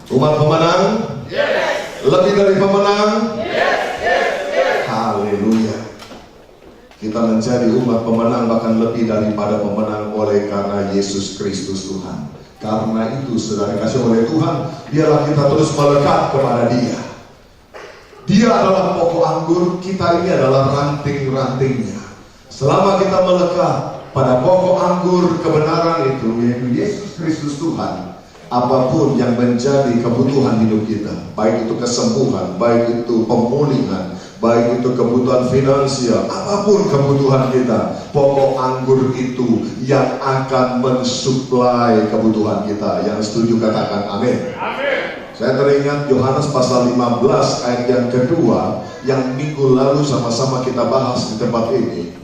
Umat pemenang? Yes. Lebih dari pemenang? Yes. Yes. Yes. Haleluya. Kita menjadi umat pemenang, bahkan lebih daripada pemenang oleh karena Yesus Kristus Tuhan. Karena itu saudara dikasih oleh Tuhan, biarlah kita terus melekat kepada Dia. Dia adalah pokok anggur, kita ini adalah ranting-rantingnya. Selama kita melekat pada pokok anggur kebenaran itu, yaitu Yesus Kristus Tuhan, apapun yang menjadi kebutuhan hidup kita, baik itu kesembuhan, baik itu pemulihan, baik itu kebutuhan finansial, apapun kebutuhan kita, pokok anggur itu yang akan mensuplai kebutuhan kita. Yang setuju katakan amin. Amin. Saya teringat Yohanes pasal 15 ayat yang kedua, yang minggu lalu sama-sama kita bahas di tempat ini.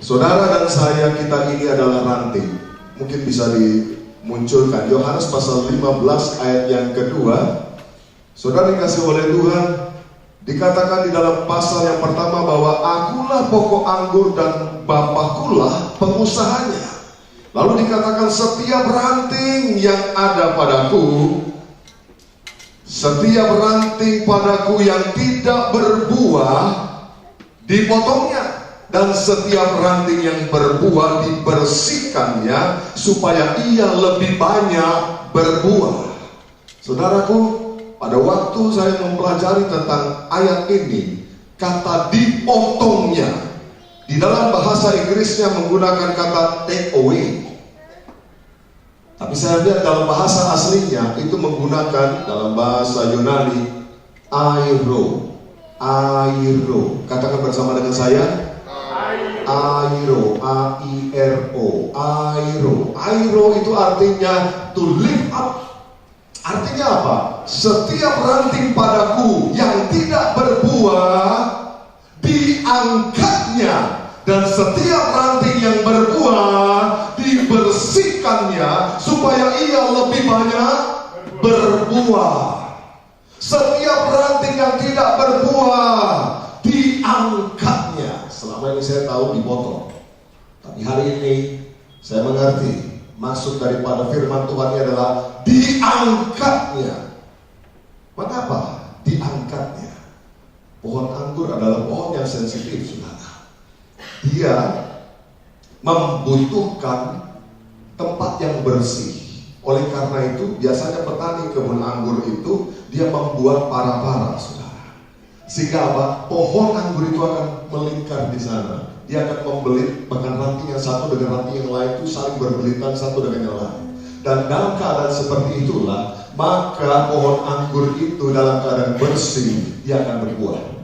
Saudara dan saya, kita ini adalah ranting. Mungkin bisa dimunculkan Yohanes pasal 15 ayat yang kedua. Saudara dikasih oleh Tuhan, dikatakan di dalam pasal yang pertama bahwa akulah pokok anggur dan Bapakulah pengusahanya. Lalu dikatakan setiap ranting yang ada padaku, setiap ranting padaku yang tidak berbuah dipotongnya, dan setiap ranting yang berbuah dibersihkannya supaya ia lebih banyak berbuah. Saudaraku, pada waktu saya mempelajari tentang ayat ini, kata dipotongnya di dalam bahasa Inggrisnya menggunakan kata take away. Tapi saya lihat dalam bahasa aslinya itu menggunakan dalam bahasa Yunani airo. Airo. Katakan bersama dengan saya. Airo. A-I-R-O. Airo. Airo itu artinya to lift up. Artinya apa? Setiap ranting padaku yang tidak berbuah diangkatnya, dan setiap ranting yang berbuah dibersihkannya supaya ia lebih banyak berbuah. Setiap ranting yang tidak berbuah diangkatnya. Selama ini saya tahu dipotong, tapi hari ini saya mengerti maksud daripada firman Tuhan ini adalah diangkatnya. Mengapa diangkatnya? Pohon anggur adalah pohon yang sensitif, saudara. Dia membutuhkan tempat yang bersih. Oleh karena itu, biasanya petani kebun anggur itu dia membuat para-para, saudara. Sehingga apa? Pohon anggur itu akan melingkar di sana. Dia akan membelit, bahkan ranting yang satu dengan ranting yang lain itu saling berbelitan satu dengan yang lain. Dan dalam keadaan seperti itulah, maka pohon anggur itu dalam keadaan bersih, dia akan berbuah.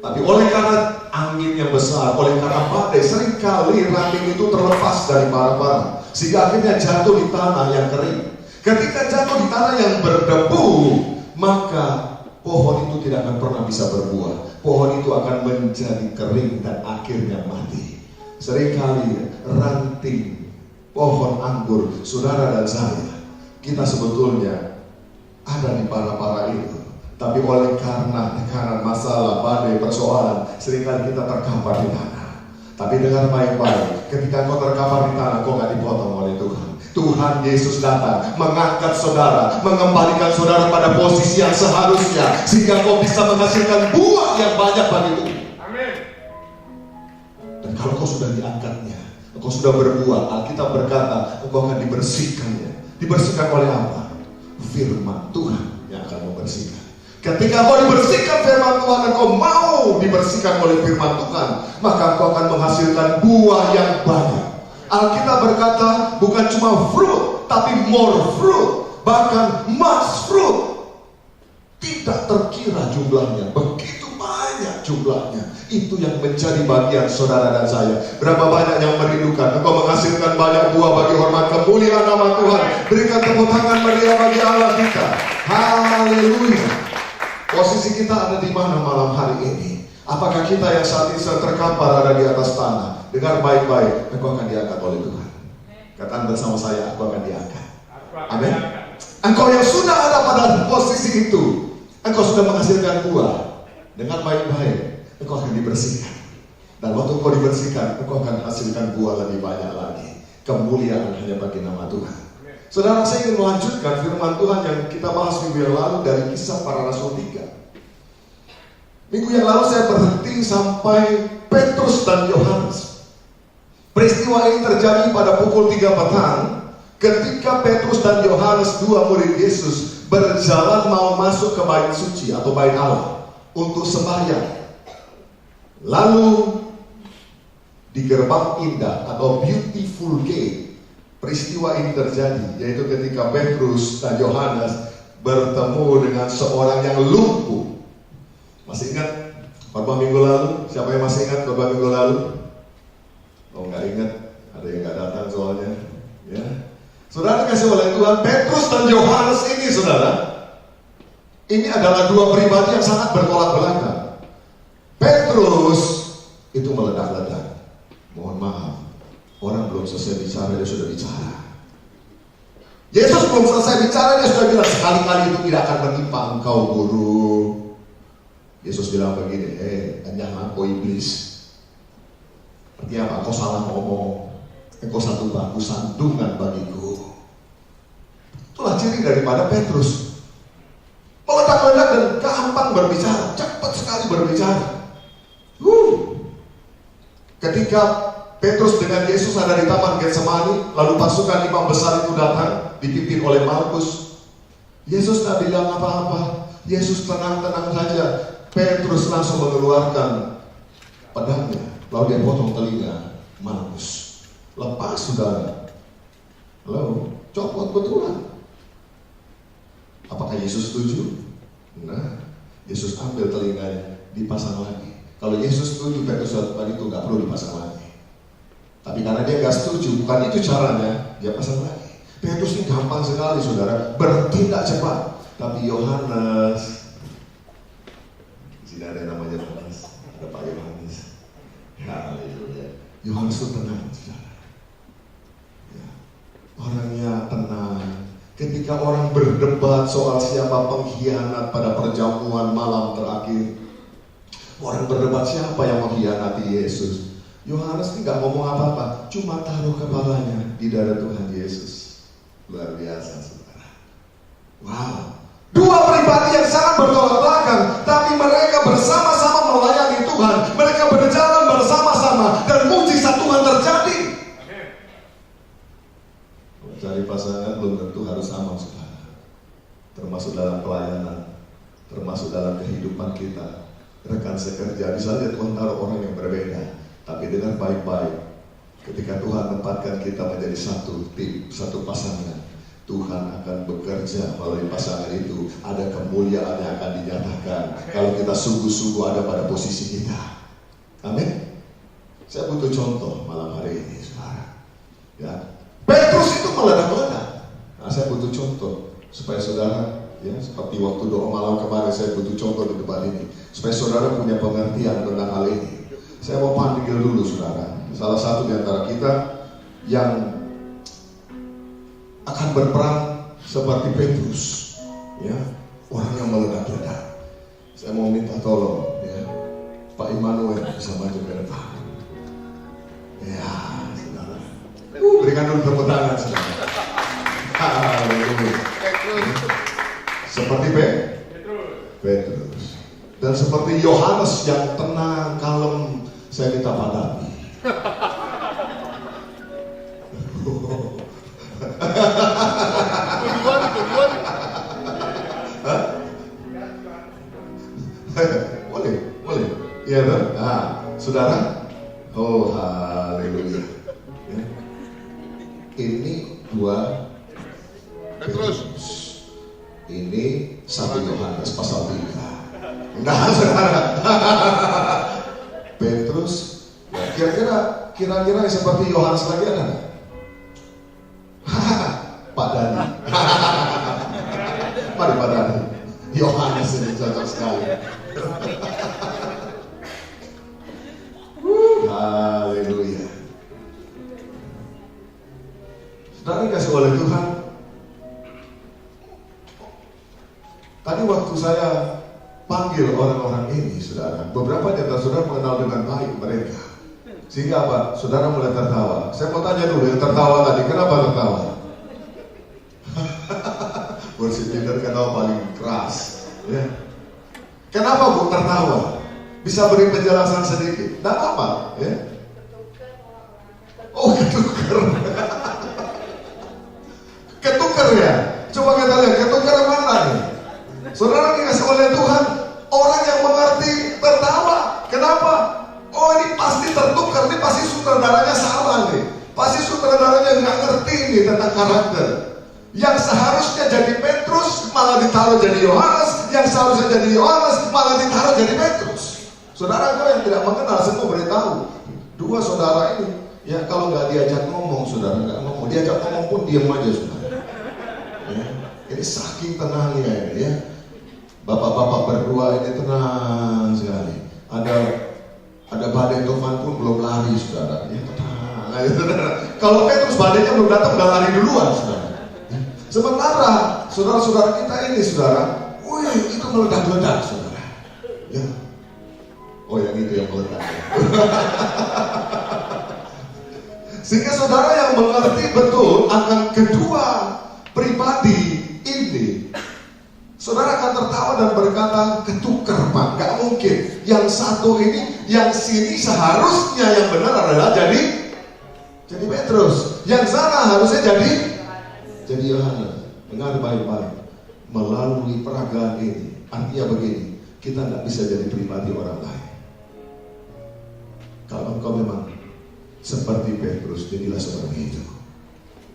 Tapi oleh karena angin yang besar, oleh karena badai, seringkali ranting itu terlepas dari para-para, sehingga akhirnya jatuh di tanah yang kering. Ketika jatuh di tanah yang berdebu, maka pohon itu tidak akan pernah bisa berbuah. Pohon itu akan menjadi kering dan akhirnya mati. Seringkali ranting pohon anggur, saudara dan saya, kita sebetulnya ada di para-para itu. Tapi oleh karena tekanan masalah, badai, persoalan, seringkali kita terkapar di tanah. Tapi dengar baik-baik, ketika kau terkapar di tanah, kau gak dipotong oleh Tuhan. Tuhan Yesus datang, mengangkat saudara, mengembalikan saudara pada posisi yang seharusnya, sehingga kau bisa menghasilkan buah yang banyak bagi Tuhan. Amin. Dan kalau kau sudah diangkatnya, kau sudah berbuah, Alkitab berkata, engkau akan dibersihkannya. Dibersihkan oleh apa? Firman Tuhan yang akan membersihkan. Ketika kau dibersihkan firman Tuhan dan kau mau dibersihkan oleh firman Tuhan, maka kau akan menghasilkan buah yang banyak. Alkitab berkata bukan cuma fruit, tapi more fruit, bahkan much fruit. Tidak terkira jumlahnya, begitu banyak jumlahnya. Itu yang menjadi bagian saudara dan saya. Berapa banyak yang merindukan engkau menghasilkan banyak buah bagi hormat kemuliaan nama Tuhan. Berikan tepuk tangan meriah bagi Allah kita. Haleluya. Posisi kita ada di mana malam hari ini? Apakah kita yang saat ini sedang terkapar ada di atas tanah? Dengar baik-baik, engkau akan diangkat oleh Tuhan. Katakan bersama saya, aku akan diangkat. Amin. Engkau yang sudah ada pada posisi itu, engkau sudah menghasilkan buah. Dengar baik-baik, engkau akan dibersihkan. Dan waktu engkau dibersihkan, engkau akan hasilkan buah lebih banyak lagi. Kemuliaan hanya bagi nama Tuhan. Saudara, saya ingin melanjutkan firman Tuhan yang kita bahas minggu yang lalu dari Kisah Para Rasul 3. Minggu yang lalu saya berhenti sampai Petrus dan Yohanes. Peristiwa ini terjadi pada pukul 3 petang ketika Petrus dan Yohanes, dua murid Yesus, berjalan mau masuk ke bait suci atau bait Allah untuk sembahyang. Lalu di gerbang indah atau beautiful gate, peristiwa ini terjadi, yaitu ketika Petrus dan Yohanes bertemu dengan seorang yang lumpuh. Masih ingat khotbah minggu lalu? Siapa yang masih ingat khotbah minggu lalu? Oh, nggak ingat, ada yang nggak datang soalnya. Ya, saudara kasih oleh Tuhan, Petrus dan Yohanes ini, saudara, ini adalah dua pribadi yang sangat bertolak belakang. Petrus itu meledak-ledak. Mohon maaf, orang belum selesai bicara, dia sudah bicara. Yesus belum selesai bicara, dia sudah bilang, sekali-kali itu tidak akan menimpa engkau, guru. Yesus bilang begini, jangan kau iblis. Artinya apa? Kau salah ngomong. Engkau satu bangku sandungan bagiku. Itulah ciri daripada Petrus. Meledak-ledak dan gampang berbicara, cepat sekali berbicara. Ketika Petrus dengan Yesus ada di Taman Getsemani, lalu pasukan imam besar itu datang, dipimpin oleh Malkus. Yesus tak bilang apa-apa. Yesus tenang-tenang saja. Petrus langsung mengeluarkan pedangnya, lalu dia potong telinga Malkus. Lepas, saudara. Lalu copot betulan. Apakah Yesus setuju? Nah, Yesus ambil telinganya, dipasang lagi. Kalau Yesus setuju, Petrus lakukan itu nggak perlu dipasang lagi. Tapi karena dia nggak setuju, bukan itu caranya, dia pasang lagi. Petrus ini gampang sekali, saudara, bertindak cepat. Tapi Yohanes, tidak ada namanya Yohanes, ada Pak Yohanes. Haleluya. Yohanes itu tenang, saudara. Ya. Orangnya tenang. Ketika orang berdebat soal siapa pengkhianat pada perjamuan malam terakhir, orang berdebat siapa yang mengkhianati Yesus, Yohanes ini nggak ngomong apa-apa, cuma taruh kepalanya di dada Tuhan Yesus. Luar biasa, saudara. Wow. Dua pribadi yang sangat bertolak belakang, tapi mereka bersama-sama melayani Tuhan. Mereka berjalan bersama-sama dan mujizat Tuhan terjadi. Mencari pasangan belum tentu harus sama, saudara. Termasuk dalam pelayanan, termasuk dalam kehidupan kita. Rekan sekerja, misalnya Tuhan taruh orang yang berbeda, tapi dengar baik-baik. Ketika Tuhan tempatkan kita menjadi satu tim, satu pasangan, Tuhan akan bekerja melalui pasangan itu. Ada kemuliaan yang akan dinyatakan kalau kita sungguh-sungguh ada pada posisi kita. Amin. Saya butuh contoh malam hari ini, saudara. Ya, Petrus itu meledak-ledak. Nah, saya butuh contoh supaya saudara, ya, seperti waktu doa malam kemarin, saya butuh contoh di depan ini supaya saudara punya pengertian tentang hal ini. Saya mau panggil dulu saudara, salah satu di antara kita yang akan berperang seperti Petrus, ya, orang yang meledak-ledak. Saya mau minta tolong, ya, Pak Immanuel bisa maju ke depan. Ya, saudara. Berikan dulu tepuk tangan, saudara. Seperti Petrus. Dan seperti Yohanes yang tenang, kalem, saya minta padamu. Boleh. Iya kan? Nah, saudara. Oh, haleluya. Ya. Ini dua Petrus. Ini 1 Yohanes pasal 3. Nah, saudara. Petrus, kira-kira seperti Yohanes lagi ada nggak? Pak Dani. Mari Pak Dani. Yohanes ini cocok sekali. Haleluya. Saudara dikasih oleh Tuhan. Tadi waktu saya panggil orang-orang ini, saudara, beberapa di antara saudara mengenal dengan baik mereka. Sehingga apa? Saudara mulai tertawa. Saya mau tanya dulu, yang tertawa tadi, kenapa tertawa? Worship leader ketawa paling keras. Ya. Kenapa Bu tertawa? Bisa beri penjelasan sedikit? Tidak apa, ya? Oh, ketukar. Ketukar ya? Coba kita lihat, ketukar mana nih? Saudara dikasih oleh Tuhan, orang yang mengerti tertawa. Kenapa? Oh, ini pasti tertukar, ini pasti sutradaranya salah nih. Pasti sutradaranya nggak ngerti nih tentang karakter. Yang seharusnya jadi Petrus malah ditaruh jadi Yohanes, yang seharusnya jadi Yohanes malah ditaruh jadi Petrus. Saudara kau yang tidak mengenal, saya mau beritahu, dua saudara ini, ya kalau nggak diajak ngomong, saudara nggak ngomong, diajak ngomong pun diam aja, saudara. Ya, ini saking tenangnya ini, ya. Bapak-bapak berdua ini tenang sekali. Ada badai tufan pun belum lari, saudara. Ya tenang, ya, saudara. Kalau Petrus badainya belum datang, udah lari duluan, saudara. Sementara saudara-saudara kita ini, saudara, wih, itu meledak-ledak, saudara. Ya. Oh, yang itu yang meledak. Sehingga saudara yang mengerti betul akan kedua pribadi ini, saudara akan tertawa dan berkata, ketukar Pak, gak mungkin. Yang satu ini, yang sini seharusnya yang benar adalah jadi Petrus. Yang sana harusnya jadi Yohanes. Dengar baik-baik. Melalui peragaan ini, artinya begini, kita nggak bisa jadi pribadi orang lain. Kalau engkau memang seperti Petrus, jadilah seperti itu.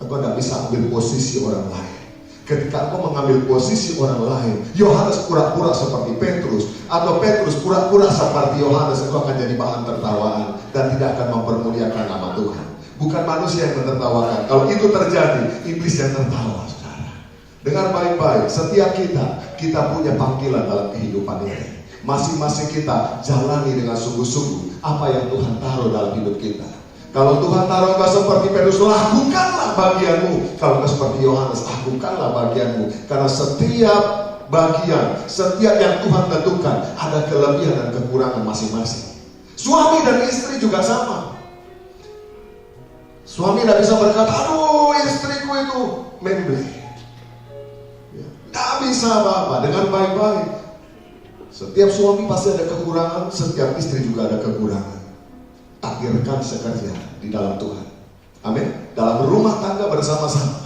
Engkau nggak bisa ambil posisi orang lain. Ketika engkau mengambil posisi orang lain, Yohanes pura-pura seperti Petrus, atau Petrus pura-pura seperti Yohanes, engkau akan jadi bahan tertawaan dan tidak akan mempermuliakan nama Tuhan. Bukan manusia yang menertawakan. Kalau itu terjadi, iblis yang tertawa, saudara. Dengar baik-baik, setiap kita punya panggilan dalam kehidupan ini. Masing-masing kita jalani dengan sungguh-sungguh apa yang Tuhan taruh dalam hidup kita. Kalau Tuhan taruh engkau seperti Petrus, lakukanlah bagianmu. Kalau engkau seperti Yohanes, lakukanlah bagianmu. Karena setiap bagian, setiap yang Tuhan tentukan, ada kelebihan dan kekurangan masing-masing. Suami dan istri juga sama. Suami tidak bisa berkata, aduh istriku itu memble. Tidak bisa apa-apa. Dengan baik-baik. Setiap suami pasti ada kekurangan, setiap istri juga ada kekurangan. Takdirkan sekerja di dalam Tuhan. Amin. Dalam rumah tangga bersama-sama.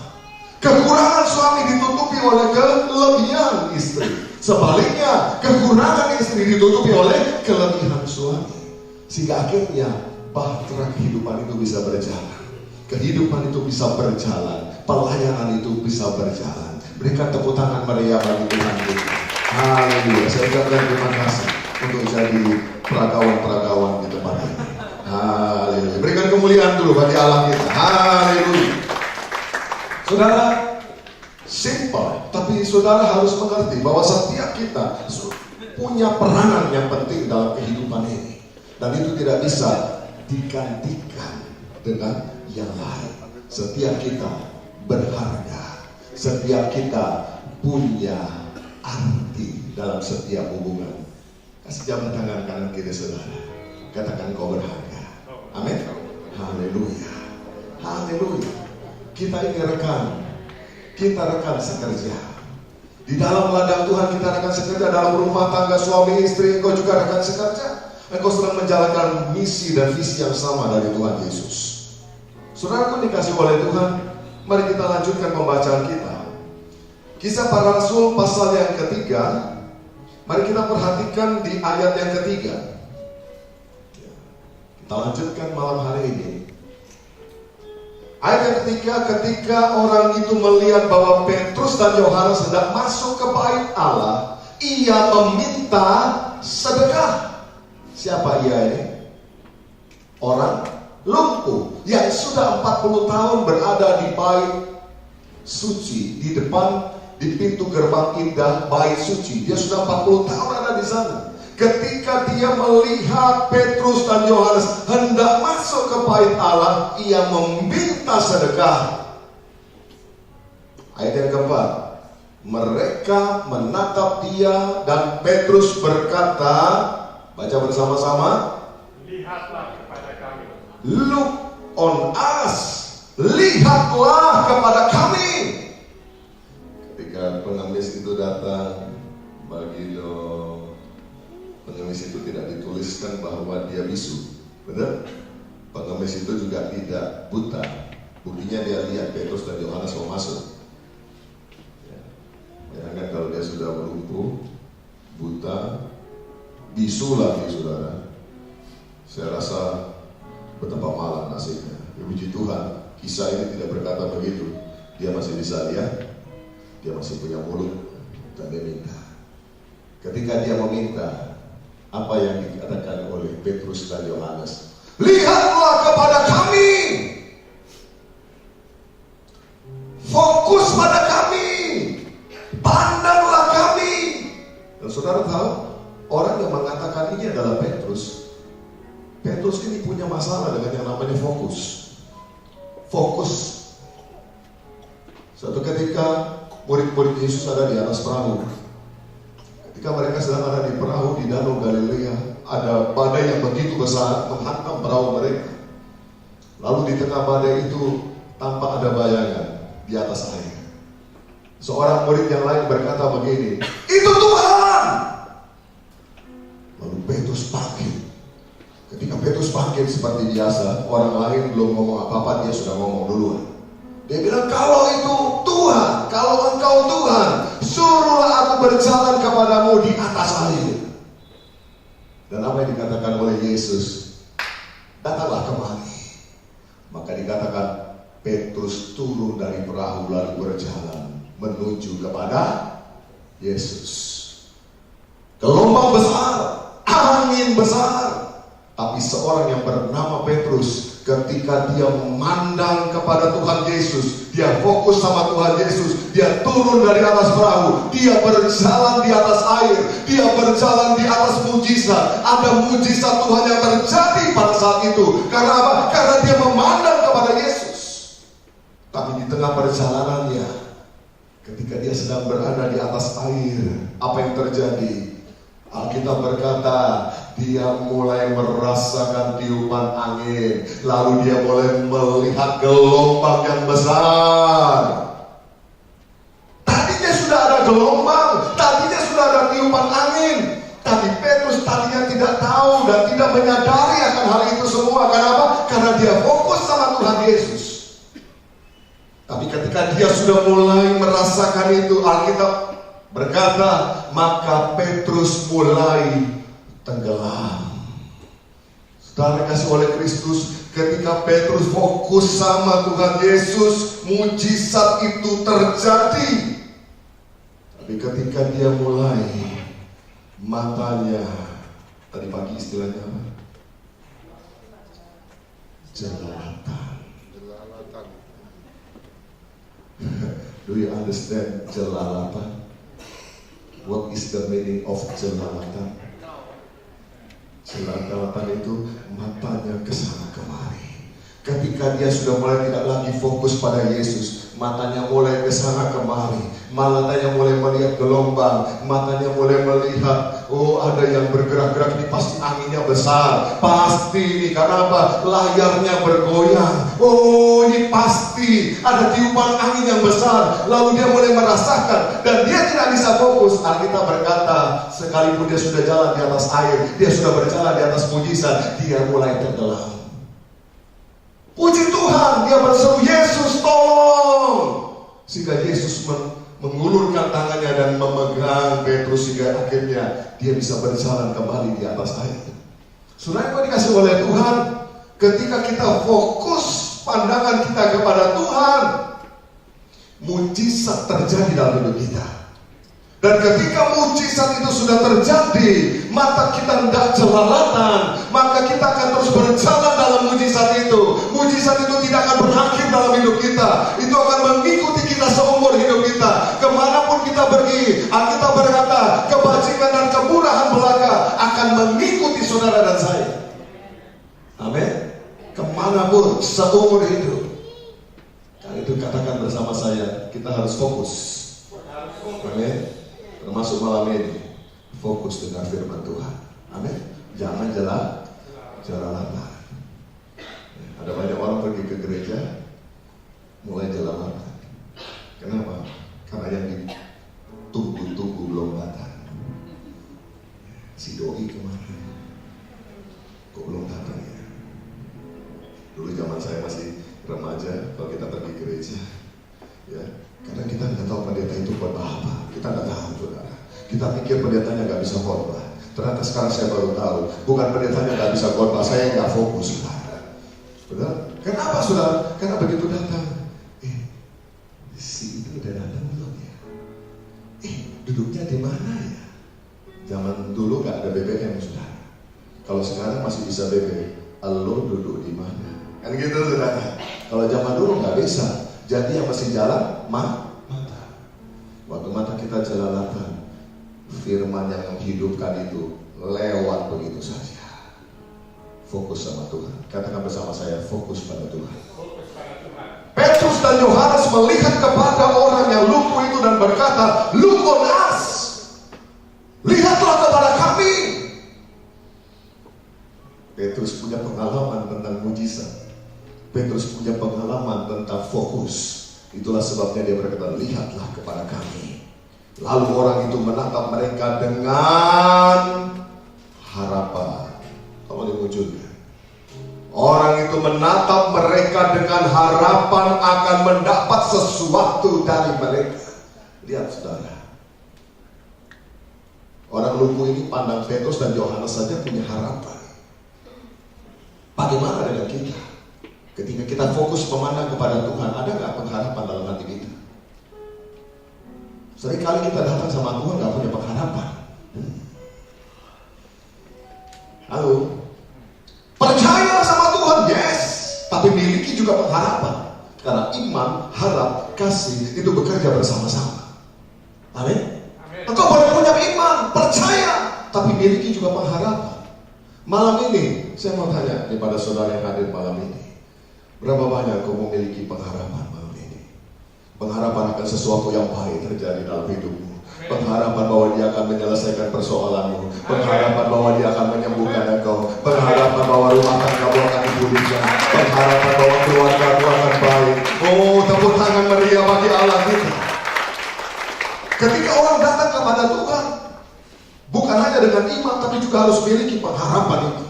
Kekurangan suami ditutupi oleh kelebihan istri. Sebaliknya, kekurangan istri ditutupi oleh kelebihan suami. Sehingga akhirnya bahtera kehidupan itu bisa berjalan. Kehidupan itu bisa berjalan, pelayanan itu bisa berjalan. Berikan tepuk tangan meriah bagi Tuhan kita. Haleluya. Saya ucapkan terima kasih untuk jadi peragawan-peragawan di tempat ini. Haleluya. Berikan kemuliaan dulu bagi Allah kita. Haleluya. Saudara, simple, tapi saudara harus mengerti bahwa setiap kita punya peranan yang penting dalam kehidupan ini. Dan itu tidak bisa digantikan dengan yang lain. Setiap kita berharga. Setiap kita punya arti dalam setiap hubungan. Kasih jabat tangan kanan kiri saudara. Katakan kau berharga. Amin. Haleluya. Haleluya. Kita ini rekan. Kita rekan sekerja. Di dalam ladang Tuhan kita rekan sekerja. Dalam rumah tangga suami istri engkau juga rekan sekerja. Engkau sedang menjalankan misi dan visi yang sama dari Tuhan Yesus. Saudaraku dikasih oleh Tuhan, mari kita lanjutkan pembacaan kita. Kisah Para Rasul pasal yang ketiga. Mari kita perhatikan di ayat yang ketiga. Kita lanjutkan malam hari ini. Ayat yang ketiga, ketika orang itu melihat bahwa Petrus dan Yohanes hendak masuk ke bait Allah, ia meminta sedekah. Siapa ia ini? Orang lumpuh yang sudah 40 tahun berada di bait suci, di depan, di pintu gerbang indah bait suci. Dia sudah 40 tahun ada di sana. Ketika dia melihat Petrus dan Yohanes hendak masuk ke bait Allah, ia meminta sedekah. Ayat yang keempat, mereka menatap dia dan Petrus berkata, baca bersama-sama, lihatlah kepada kami. Look on us, lihatlah kepada kami. pengemis itu datang, bagi dong. Pengemis itu tidak dituliskan bahwa dia bisu, benar? Pengemis itu juga tidak buta. Buktinya dia lihat Petrus dan Yohanes mau masuk. Bayangkan kalau dia sudah lumpuh, buta, bisu lagi saudara. Saya rasa betapa malang nasibnya. Puji Tuhan, kisah ini tidak berkata begitu. Dia masih bisa lihat, dia masih punya mulut, dan dia minta. Ketika dia meminta, apa yang dikatakan oleh Petrus dan Yohanes? Lihatlah kepada kami, fokus pada kami, pandanglah kami. Dan saudara tahu, orang yang mengatakan ini adalah Petrus. Petrus ini punya masalah dengan yang namanya fokus. Fokus. Suatu ketika murid-murid Yesus ada di atas perahu. Ketika mereka sedang ada di perahu di Danau Galilea, ada badai yang begitu besar menghantam perahu mereka. Lalu di tengah badai itu tampak ada bayangan di atas air. Seorang murid yang lain berkata begini, "Itu Tuhan!" Lalu Petrus bangkit. Ketika Petrus bangkit seperti biasa, orang lain belum ngomong apa-apa, dia sudah ngomong duluan. Dia bilang, "Kalau itu Tuhan, kalau Engkau Tuhan, suruhlah aku berjalan kepadamu di atas air." Dan apa yang dikatakan oleh Yesus? Datanglah kemari. Maka dikatakan Petrus turun dari perahu lalu berjalan menuju kepada Yesus. Gelombang besar, angin besar. Tapi seorang yang bernama Petrus, ketika dia memandang kepada Tuhan Yesus, dia fokus sama Tuhan Yesus, dia turun dari atas perahu, dia berjalan di atas air, dia berjalan di atas mujizat. Ada mujizat Tuhan yang terjadi pada saat itu. Karena apa? Karena dia memandang kepada Yesus. Tapi di tengah perjalanannya, ketika dia sedang berada di atas air, apa yang terjadi? Alkitab berkata, dia mulai merasakan tiupan angin. Lalu dia mulai melihat gelombang yang besar. Tadinya sudah ada gelombang, tadinya sudah ada tiupan angin. Tapi Petrus tadinya tidak tahu dan tidak menyadari akan hal itu semua. Kenapa? Karena dia fokus sama Tuhan Yesus. Tapi ketika dia sudah mulai merasakan itu, Alkitab berkata, maka Petrus mulai tenggelam. Saudara kasih oleh Kristus, ketika Petrus fokus sama Tuhan Yesus, mujizat itu terjadi. Tapi ketika dia mulai, matanya, tadi pagi istilahnya apa? Jelalatan. Do you understand jelalatan? What is the meaning of jelalatan? Jelalatan itu matanya kesana kemari. Ketika dia sudah mulai tidak lagi fokus pada Yesus, matanya mulai kesana kemari. Matanya mulai melihat gelombang, matanya mulai melihat, oh ada yang bergerak-gerak ini, pasti anginnya besar. Pasti ini, karena apa? Layarnya bergoyang. Oh ini pasti ada tiupan angin yang besar. Lalu dia mulai merasakan dan dia tidak bisa fokus. Alkitab berkata, sekalipun dia sudah jalan di atas air, dia sudah berjalan di atas mujizat, dia mulai tenggelam. Puji Tuhan, dia berseru, "Yesus tolong!" Sehingga Yesus mengulurkan tangannya dan memegang Petrus sehingga akhirnya dia bisa berjalan kembali di atas air. Saudara yang dikasih oleh Tuhan, ketika kita fokus pandangan kita kepada Tuhan, mujizat terjadi dalam hidup kita. Dan ketika mujizat itu sudah terjadi, mata kita tidak jelalatan, maka kita akan terus berjalan dalam mujizat itu. Mujizat itu tidak akan berakhir dalam hidup kita. Itu akan mengikuti kita seumur hidup kita. Kemanapun kita pergi, Alkitab berkata, kebajikan dan kemurahan belaka akan mengikuti saudara dan saya. Amin. Kemanapun seumur hidup. Karena itu katakan bersama saya, kita harus fokus. Amin. Termasuk malam ini, fokus dengan firman Tuhan. Amin. Jangan jelalatan. Ada banyak orang pergi ke gereja mulai jelalatan. Kenapa? Karena yang Si doi kemana? Kok belum datang ya? Dulu zaman saya masih remaja, kalau kita pergi gereja, ya, kadang kita nggak tahu pendeta itu buat apa. Kita nggak tahu, saudara. Kita pikir pendetanya nggak bisa khotbah. Ternyata sekarang saya baru tahu, bukan pendetanya nggak bisa khotbah, saya nggak fokus, saudara. Benar? Kenapa, saudara? Karena begitu datang, si itu udah datang belum ya? Duduknya di mana ya? Zaman dulu nggak ada BBM, saudara. Kalau sekarang masih bisa BBM, lo duduk di mana? Kan gitu, saudara. Kalau zaman dulu nggak bisa. Jadi yang masih jalan mata. Waktu mata kita jelalatan, firman yang menghidupkan itu lewat begitu saja. Fokus sama Tuhan. Katakan bersama saya, fokus pada Tuhan. Fokus pada Tuhan. Petrus dan Yohanes melihat kepada orang yang lumpuh itu dan berkata, "Look on us. Lihatlah kepada kami." Petrus punya pengalaman tentang mujizat. Petrus punya pengalaman tentang fokus. Itulah sebabnya dia berkata, "Lihatlah kepada kami." Lalu orang itu menatap mereka dengan harapan. Kalau dimunculkan, orang itu menatap mereka dengan harapan akan mendapat sesuatu dari mereka. Lihat, saudara, orang lumpuh ini pandang Petrus dan Yohanes saja punya harapan. Bagaimana dengan kita? Ketika kita fokus memandang kepada Tuhan, ada nggak pengharapan dalam hati kita? Seringkali kita datang sama Tuhan nggak punya pengharapan. Halo, percaya sama Tuhan, yes, tapi miliki juga pengharapan. Karena iman, harap, kasih itu bekerja bersama-sama. Amin. Engkau boleh punya iman, percaya, tapi miliki juga pengharapan. Malam ini, saya mau tanya kepada saudara yang hadir malam ini, berapa banyak kau memiliki pengharapan malam ini? Pengharapan akan sesuatu yang baik terjadi dalam hidupmu. Pengharapan bahwa dia akan menyelesaikan persoalanmu. Pengharapan bahwa dia akan menyembuhkan engkau. Pengharapan bahwa rumah tanggamu akan dipulihkan. Pengharapan bahwa keluargamu akan baik. Oh, tepuk tangan meriah bagi Allah kita. Ketika orang datang kepada Tuhan, bukan hanya dengan iman, tapi juga harus memiliki pengharapan itu.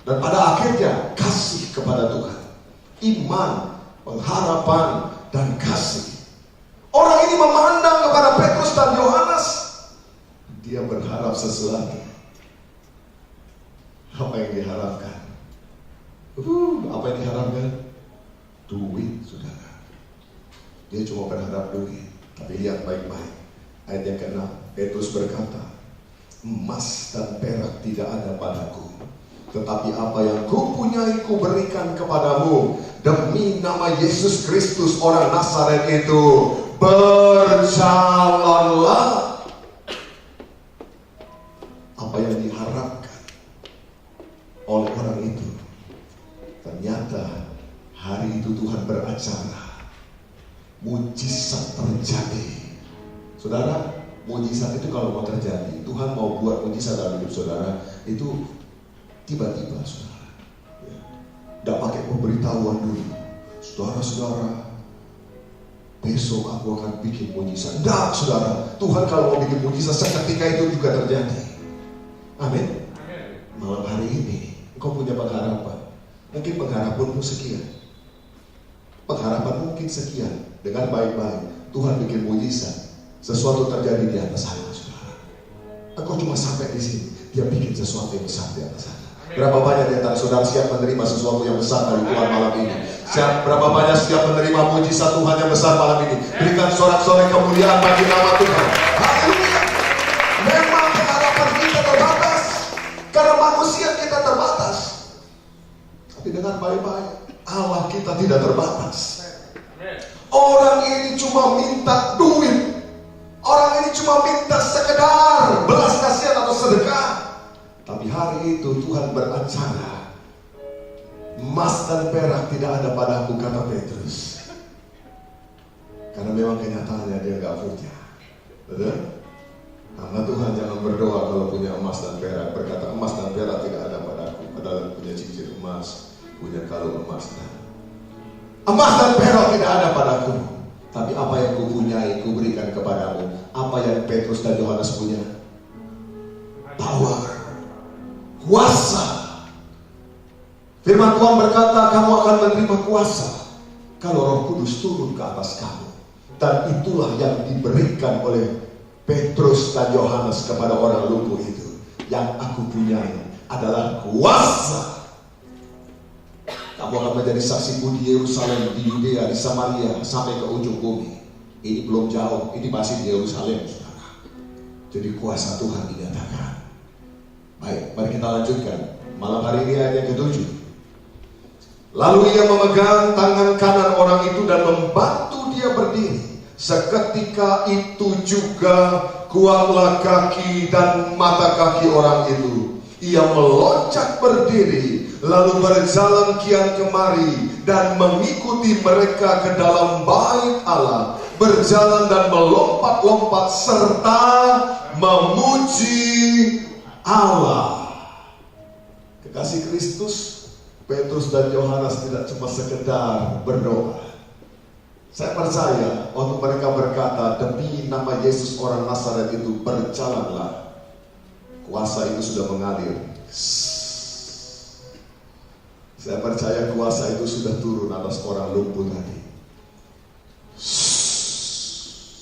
Dan pada akhirnya, kasih kepada Tuhan. Iman, pengharapan, dan kasih. Orang ini memandang kepada Petrus dan Yohanes. Dia berharap sesuatu. Apa yang diharapkan? Apa yang diharapkan? Duit, saudara. Dia cuma berharap duit. Tapi lihat baik-baik. Ayat yang ke-6, Petrus berkata, "Emas dan perak tidak ada padaku, tetapi apa yang kupunyai kuberikan kepadamu. Demi nama Yesus Kristus orang Nazaret itu, berjalanlah." Apa yang diharapkan oleh orang itu, ternyata hari itu Tuhan beracara, mujizat terjadi. Saudara, mujizat itu kalau mau terjadi, Tuhan mau buat mujizat dalam hidup saudara, itu tiba-tiba, saudara. Tidak pakai pemberitahuan dulu. Saudara-saudara, besok aku akan bikin mujizat. Tidak, saudara. Tuhan kalau mau bikin mujizat, seketika itu juga terjadi. Amin. Malam hari ini, engkau punya pengharapan. Mungkin pengharapanmu sekian. Pengharapan mungkin sekian. Dengar baik-baik. Tuhan bikin mujizat. Sesuatu terjadi di atas sana, saudara. Engkau cuma sampai di sini. Dia bikin sesuatu yang besar di atas sana. Berapa banyak di antara saudara siap menerima sesuatu yang besar dari Tuhan malam ini? Berapa banyak siap menerima mujizat Tuhan yang besar malam ini? Berikan sorak-sorai kemuliaan bagi nama Tuhan. Haleluya. Memang pengharapan kita terbatas, karena manusia kita terbatas. Tapi dengar baik-baik, Allah kita tidak terbatas. Orang ini cuma minta duit. Orang ini cuma minta sekedar belas kasihan atau sedekah. Tapi hari itu Tuhan beracara, emas dan perak tidak ada padaku, kata Petrus. Karena memang kenyataannya dia gak punya. Betul? Karena Tuhan jangan berdoa kalau punya emas dan perak. Berkata emas dan perak tidak ada padaku, padahal punya cincin emas, punya kalung emas. Emas dan perak tidak ada padaku, tapi apa yang kupunyai kuberikan kepadamu. Apa yang Petrus dan Yohanes punya? Power. kuasa. Firman Tuhan berkata, kamu akan menerima kuasa kalau Roh Kudus turun ke atas kamu. Dan itulah yang diberikan oleh Petrus dan Yohanes kepada orang lumpuh itu. Yang aku punyai adalah kuasa. Kamu akan menjadi saksiku di Yerusalem, di Yudea, di Samaria, sampai ke ujung bumi. Ini belum jauh, ini masih di Yerusalem, saudara. Jadi kuasa Tuhan dinyatakan. Baik, mari kita lanjutkan. Malam hari ini ayat yang ke-7. Lalu ia memegang tangan kanan orang itu dan membantu dia berdiri. Seketika itu juga kuatlah kaki dan mata kaki orang itu. Ia meloncat berdiri, lalu berjalan kian kemari dan mengikuti mereka ke dalam bait Allah, berjalan dan melompat-lompat serta memuji Allah. Kekasih Kristus, Petrus dan Yohanes tidak cuma sekedar berdoa. Saya percaya waktu mereka berkata demi nama Yesus orang Nazaret itu berjalanlah, kuasa itu sudah mengalir. Saya percaya kuasa itu sudah turun atas orang lumpuh tadi.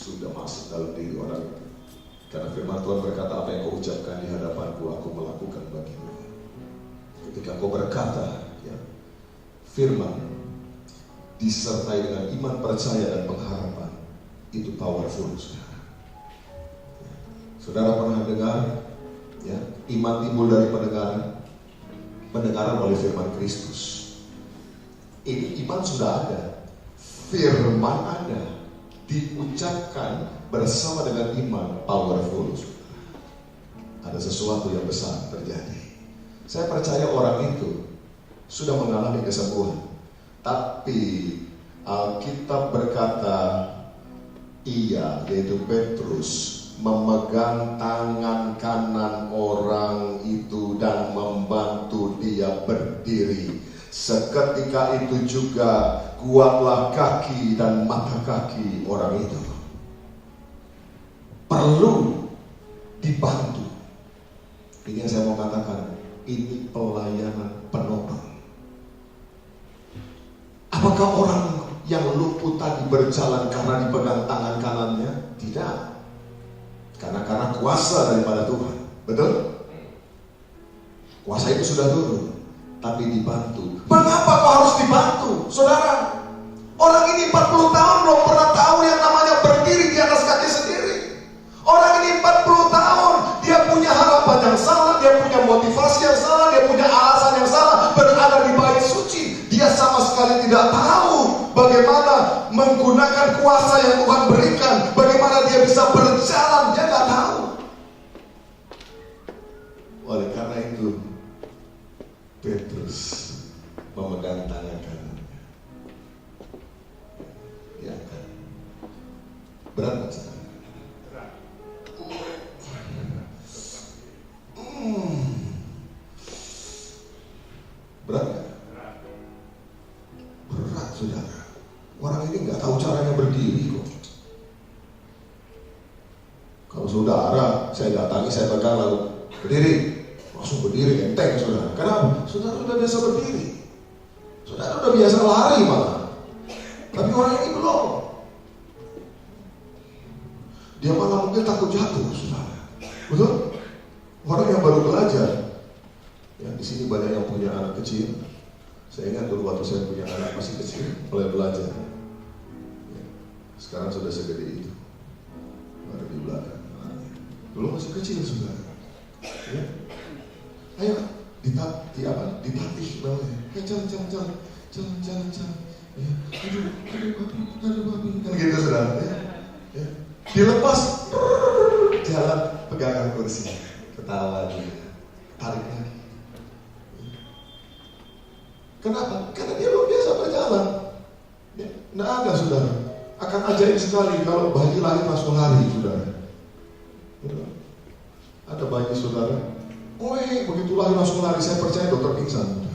Sudah masuk dalam diri orang itu. Karena firman Tuhan berkata, apa yang kau ucapkan di hadapanku, aku melakukan bagimu. Ketika kau berkata, ya, firman disertai dengan iman, percaya, dan pengharapan, itu powerful, saudara. Saudara pernah dengar, ya, iman timbul dari pendengaran oleh firman Kristus. Ini iman sudah ada, firman ada, diucapkan bersama dengan iman, powerful, saudara. Ada sesuatu yang besar terjadi. Saya percaya orang itu sudah mengalami kesembuhan. Tapi Alkitab berkata ia, yaitu Petrus, memegang tangan kanan orang itu dan membantu dia berdiri. Seketika itu juga kuatlah kaki dan mata kaki orang itu. Perlu dibantu. Ini yang saya mau katakan, ini pelayanan penopang. Apakah orang yang lumpuh tadi berjalan karena dipegang tangan kanannya? Tidak. Karena kuasa daripada Tuhan. Betul? Kuasa itu sudah turun, tapi dibantu. Mengapa kau harus dibantu, saudara? Orang ini 40 tahun belum pernah tahu yang namanya berdiri di atas kaki sendiri. Orang ini 40 tahun, dia punya harapan yang salah, dia punya motivasi yang salah, dia punya alasan yang salah, berada di bait suci. Dia sama sekali tidak tahu bagaimana menggunakan kuasa yang Tuhan berikan, bagaimana dia bisa berjalan, dia nggak tahu. Oleh karena itu, Petrus memegang tangan kanannya. Ya kan? Berat nggak sih? Berat nggak? Berat, saudara. Orang ini nggak tahu caranya berdiri kok. Kalau saudara, saya datangi, saya pegang lalu berdiri, langsung berdiri, enteng saudara. Kenapa? Saudara udah biasa berdiri, saudara udah biasa lari malah. Tapi orang ini belum. Dia malah mungkin takut jatuh, saudara. Betul? Orang yang baru belajar. Ya, di sini banyak yang punya anak kecil. Saya ingat dulu waktu saya punya anak masih kecil, mulai belajar. Ya, sekarang sudah segede itu. Ada di belakang. Dulu masih kecil, saudara. Ya. Ayo, ditatih bawahnya. Jalan. Ya. Aduh, babi. Kan gitu, saudara. Ya. Dilepas, jalan, pegangan kursi, ketawa dia, tarik lagi. Kenapa? Karena dia belum biasa berjalan. Ya, nggak ada, saudara. Akan ajaib sekali kalau bayi lahir langsung lari, saudara. Ada bayi, saudara. Begitu lahir langsung lari. Saya percaya dokter pingsan.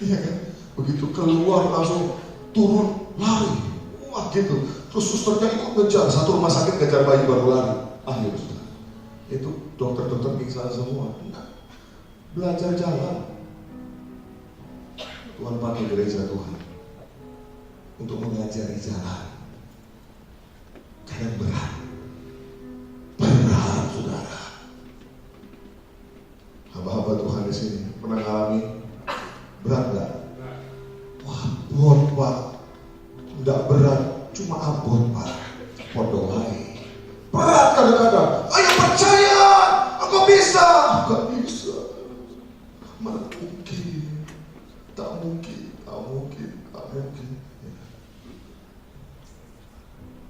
Iya kan? Begitu keluar langsung turun lari. Wah gitu. Terus susternya ikut ngejar. Satu rumah sakit ngejar bayi baru lari. Akhirnya, saudara. Itu dokter-dokter pingsan semua. Enggak. Belajar jalan. Tuhan pakai gereja Tuhan untuk mengajari jalan. Kadang berat. Berat, saudara. Hamba-hamba Tuhan di sini pernah mengalami berat enggak? Wah, abot Pak. Enggak berat, cuma abot Pak. Podo wae. Berat kadang-kadang. Ayo percaya, engkau bisa. Enggak bisa. Mana mungkin. Tak mungkin.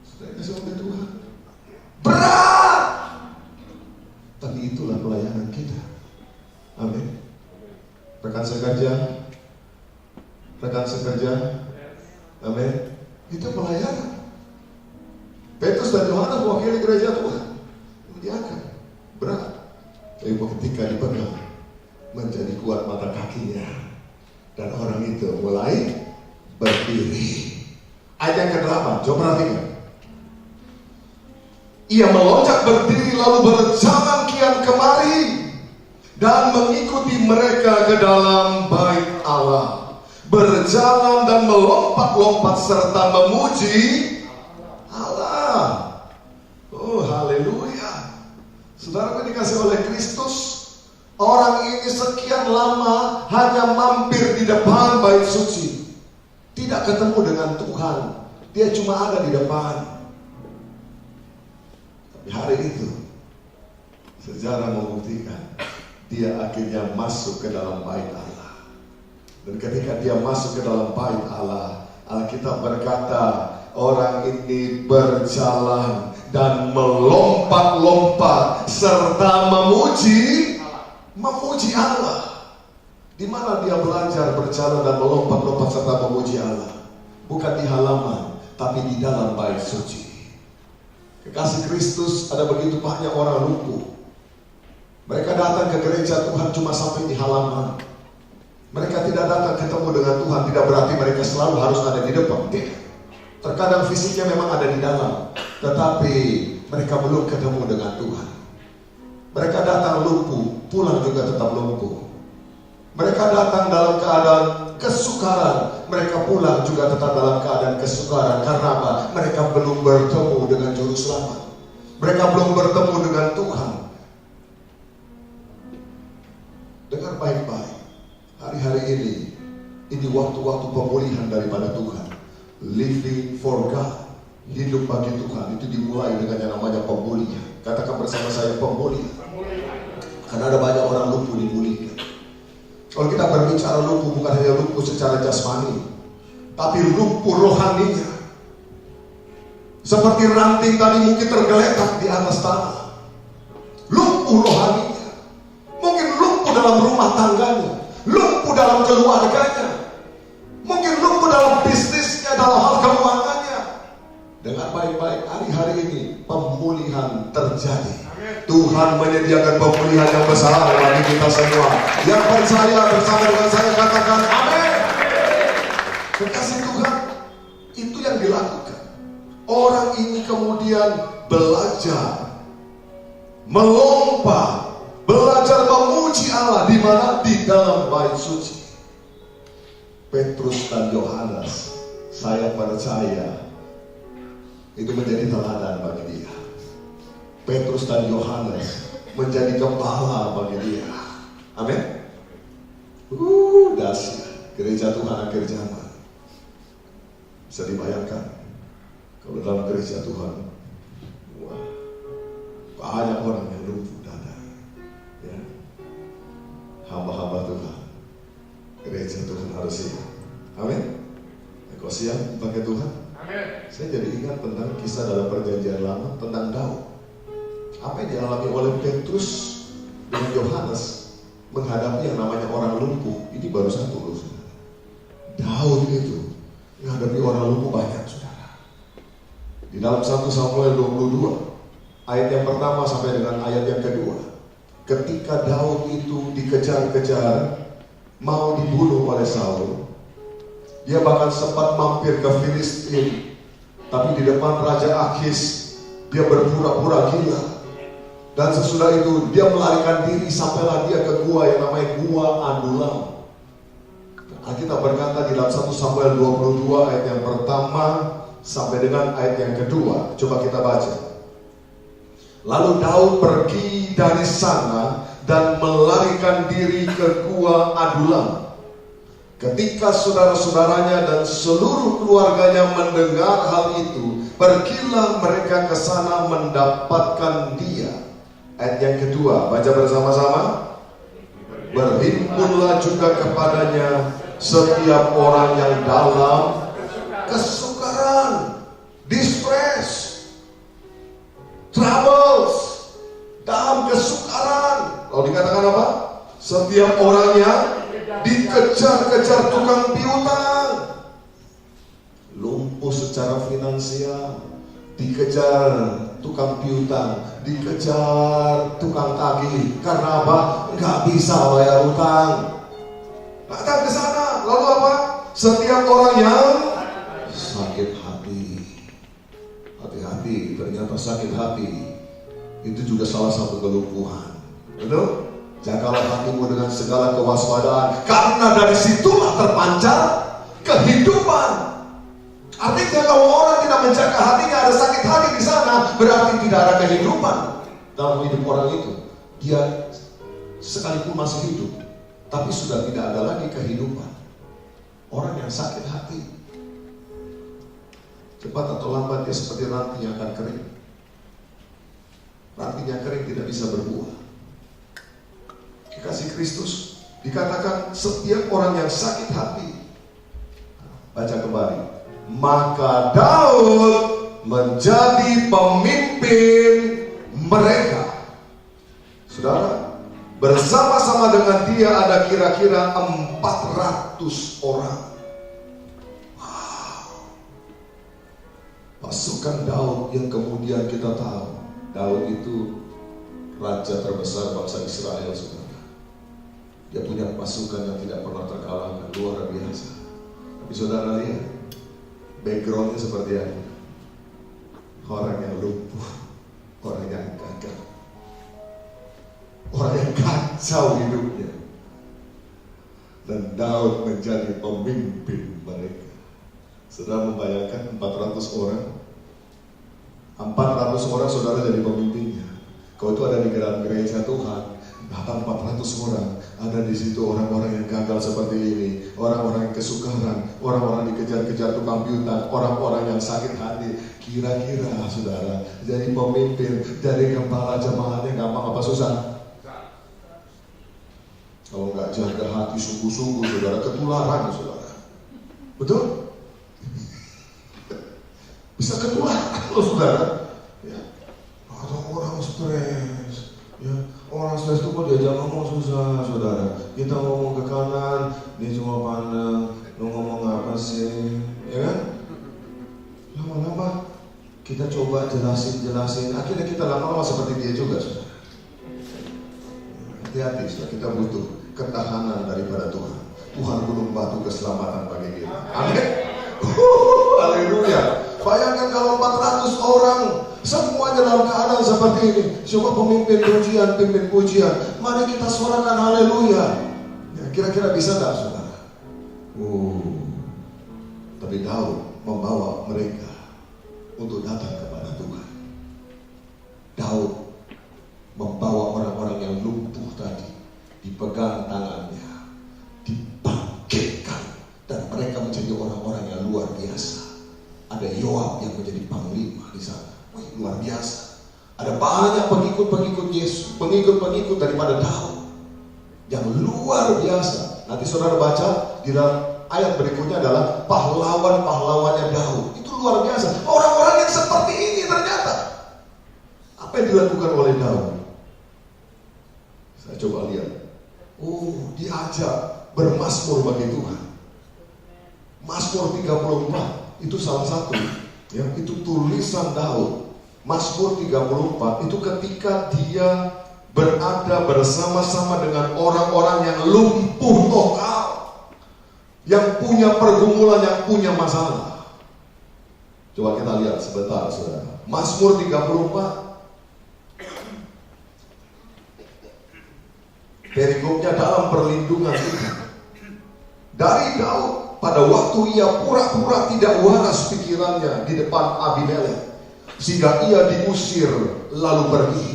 Sudah kasih oleh Tuhan. Berat. Tapi itulah pelayanan kita. Amin. Rekan sekerja. Amin. Itu pelayanan. Petrus dan Yohanes mewakili gereja Tuhan. Diangkat. Berat. Tapi ketika dipegang, menjadi kuat mata kakinya. Dan orang itu mulai berdiri. Ayat yang ke-8, coba perhatikan. Ia melonjak berdiri lalu berjalan kian kemari dan mengikuti mereka ke dalam bait Allah. Berjalan dan melompat-lompat serta memuji Allah. Oh, haleluya. Saudara dikasih oleh Kristus, orang ini sekian lama hanya mampir di depan bait suci. Tidak ketemu dengan Tuhan. Dia cuma ada di depan. Tapi hari itu sejarah membuktikan dia akhirnya masuk ke dalam bait Allah. Dan ketika dia masuk ke dalam bait Allah, Alkitab berkata orang ini berjalan dan melompat-lompat serta memuji Allah. Di mana dia belajar berjalan dan melompat-lompat serta memuji Allah? Bukan di halaman, tapi di dalam bait suci. Kekasih Kristus, ada begitu banyak orang lumpuh. Mereka datang ke gereja Tuhan cuma sampai di halaman. Mereka tidak datang ketemu dengan Tuhan. Tidak berarti mereka selalu harus ada di depan. Tidak. Terkadang fisiknya memang ada di dalam, tetapi mereka belum ketemu dengan Tuhan. Mereka datang lumpuh, pulang juga tetap lumpuh. Mereka datang dalam keadaan kesukaran, mereka pulang juga tetap dalam keadaan kesukaran. Karena apa? Mereka belum bertemu dengan Juru Selamat. Mereka belum bertemu dengan Tuhan. Dengar baik-baik. Hari-hari ini waktu-waktu pemulihan daripada Tuhan. Living for God, hidup bagi Tuhan, itu dimulai dengan yang namanya pemulihan. Katakan bersama saya, pemulihan. Karena ada banyak orang lumpuh dipulihkan. Kalau kita berbicara lumpuh, bukan hanya lumpuh secara jasmani, tapi lumpuh rohaninya. Seperti ranting tadi mungkin tergeletak di atas tanah. Lumpuh rohaninya. Mungkin lumpuh dalam rumah tangganya, lumpuh dalam keluarganya, mungkin lumpuh dalam bisnisnya, dalam hal keuangannya. Dengar baik-baik, hari-hari ini pemulihan terjadi. Tuhan menyediakan pemulihan yang besar bagi kita semua. Yang percaya bersama dengan saya katakan amin. Kekasih Tuhan, itu yang dilakukan. Orang ini kemudian belajar melompat, belajar memuji Allah di mana? Di dalam bait suci. Petrus dan Yohanes, saya percaya itu menjadi teladan bagi dia. Petrus dan Yohanes menjadi gembala bagi dia. Amin. Dahsyat gereja Tuhan akhir zaman. Bisa dibayangkan kalau dalam gereja Tuhan, wah, banyak orang yang lumpuh datang. Ya. Hamba-hamba Tuhan, gereja Tuhan harus siap. Amin. Kau siap pakai Tuhan? Amin. Saya jadi ingat tentang kisah dalam perjanjian lama tentang Daud. Apa yang dialami oleh Petrus dan Yohanes menghadapi yang namanya orang lumpuh. Ini baru satu loh, saudara. Daud itu menghadapi orang lumpuh banyak, saudara. Di dalam 1 Samuel 22 ayat yang pertama sampai dengan ayat yang kedua, ketika Daud itu dikejar-kejar mau dibunuh oleh Saul, dia bahkan sempat mampir ke Filistin. Tapi di depan Raja Akis dia berpura-pura gila. Dan sesudah itu dia melarikan diri, sampailah dia ke gua yang namanya Gua Adulam. Kita berkata di dalam 1 Samuel 22 ayat yang pertama sampai dengan ayat yang kedua. Coba kita baca. Lalu Daud pergi dari sana dan melarikan diri ke Gua Adulam. Ketika saudara-saudaranya dan seluruh keluarganya mendengar hal itu, pergilah mereka ke sana mendapatkan dia. Ayat yang kedua, baca bersama-sama. Berhimpunlah juga kepadanya setiap orang yang dalam kesukaran, distress, troubles, dalam kesukaran. Lalu dikatakan apa? Setiap orang yang dikejar-kejar tukang piutang, lumpuh secara finansial, dikejar tukang piutang, dikejar tukang tagih. Karena apa? Nggak bisa bayar utang. Datang ke sana. Lalu apa? Setiap orang yang sakit hati. Hati-hati, ternyata sakit hati itu juga salah satu kelumpuhan. Betul? Jagalah hatimu dengan segala kewaspadaan, karena dari situlah terpancar kehidupan. Artinya kalau orang tidak menjaga hatinya, ada sakit hati di sana, berarti tidak ada kehidupan dalam hidup orang itu. Dia sekalipun masih hidup, tapi sudah tidak ada lagi kehidupan. Orang yang sakit hati, cepat atau lambat dia seperti ranting yang akan kering. Ranting yang kering tidak bisa berbuah. Kekasih Kristus, dikatakan setiap orang yang sakit hati. Baca kembali. Maka Daud menjadi pemimpin mereka. Saudara, bersama-sama dengan dia ada kira-kira 400 orang. Wow. Pasukan Daud yang kemudian kita tahu, Daud itu raja terbesar bangsa Israel, saudara. Dia punya pasukan yang tidak pernah terkalahkan, luar biasa. Tapi saudara lihat, backgroundnya seperti apa? Orang yang lumpuh, orang yang gagal, orang yang kacau hidupnya. Dan Daud menjadi pemimpin mereka. Saudara membayangkan 400 orang? 400 orang saudara jadi pemimpinnya. Kau itu ada di dalam gereja Tuhan, bahkan 400 orang ada di situ, orang-orang yang gagal seperti ini, orang-orang yang kesukaran, orang-orang dikejar-kejar tukang piutang, orang-orang yang sakit hati. Kira-kira saudara jadi pemimpin, jadi kepala jemaatnya gampang apa susah? Kalau nggak jaga hati sungguh-sungguh, saudara, ketularan, saudara. Betul? Bisa ketularan loh, saudara. Ya. Atau orang stres, ya. Orang stres itu kok diajak ngomong susah, saudara. Kita ngomong ke kanan, dia cuma pandang, lu ngomong apa sih, ya kan? Lama-lama kita coba jelasin, akhirnya kita lama-lama seperti dia juga, saudara. Hati-hati, saudara, kita butuh ketahanan daripada Tuhan. Tuhan gunung batu keselamatan bagi kita. Amin. Haleluya. Bayangkan kalau 400 orang semuanya dalam keadaan seperti ini. Coba pemimpin pujian. Mari kita suarakan haleluya. Ya, kira-kira bisa gak, saudara? Tapi Daud membawa mereka untuk datang kepada Tuhan. Daud membawa orang-orang yang lumpuh tadi, dipegang tangannya, dibangkitkan, dan mereka menjadi orang-orang yang luar biasa. Ada Yoab yang menjadi panglima di sana. Wih, luar biasa. Ada banyak pengikut-pengikut Yesus, pengikut-pengikut daripada Daud yang luar biasa. Nanti saudara baca di dalam ayat berikutnya adalah pahlawan-pahlawannya Daud. Itu luar biasa. Orang-orang yang seperti ini ternyata. Apa yang dilakukan oleh Daud? Saya coba lihat. Diajak bermazmur bagi Tuhan. Mazmur 34 itu salah satu, ya, itu tulisan Daud. Mazmur 34 itu ketika dia berada bersama-sama dengan orang-orang yang lumpuh total, yang punya pergumulan, yang punya masalah. Coba kita lihat sebentar, saudara. Mazmur 34 menggenggamnya dalam perlindungan Tuhan. Dari Daud, pada waktu ia pura-pura tidak waras pikirannya di depan Abimelek, sehingga ia diusir lalu pergi.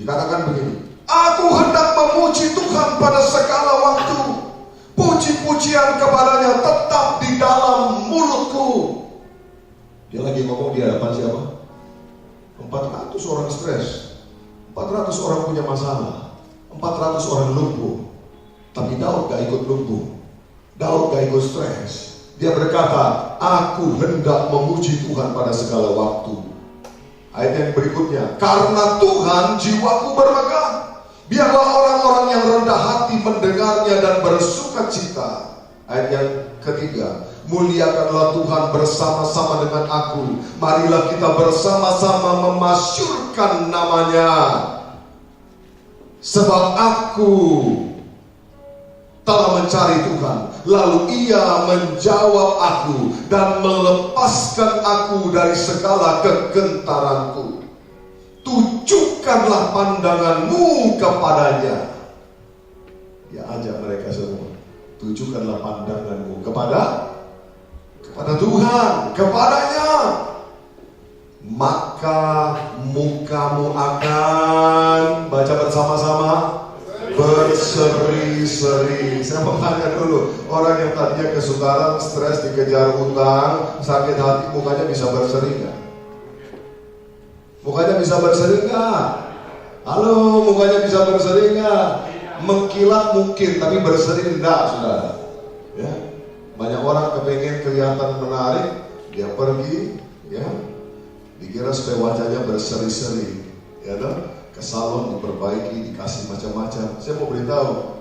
Dikatakan begini, aku hendak memuji Tuhan pada segala waktu, puji-pujian kepadanya tetap di dalam mulutku. Dia lagi ngomong di hadapan siapa? 400 orang stres, 400 orang punya masalah, 400 orang lumpuh. Tapi Daud gak ikut lumpuh, Daud gak ikut stres. Dia berkata, aku hendak memuji Tuhan pada segala waktu. Ayat yang berikutnya, karena Tuhan jiwaku bermegah, biarlah orang-orang yang rendah hati mendengarnya dan bersuka cita. Ayat yang ketiga, muliakanlah Tuhan bersama-sama dengan aku, marilah kita bersama-sama memasyurkan namanya. Sebab aku telah mencari Tuhan, lalu ia menjawab aku dan melepaskan aku dari segala kegentaranku. Tujukanlah pandanganmu kepadanya. Dia ajak mereka semua, tujukanlah pandanganmu kepada Tuhan, kepadanya, maka mukamu akan, baca bersama-sama, berseri-seri. Saya mau tanya dulu, orang yang tadinya kesukaran, stres, dikejar utang, sakit hati, mukanya bisa berseri nggak? Mukanya bisa berseri nggak? Halo, mukanya bisa berseri nggak? Mengkilat mungkin, tapi berseri enggak, saudara. Ya, banyak orang kepengen kelihatan menarik, dia pergi, ya, dikira supaya wajahnya berseri-seri, ya dong. Ke salon diperbaiki, dikasih macam-macam. Saya mau beritahu,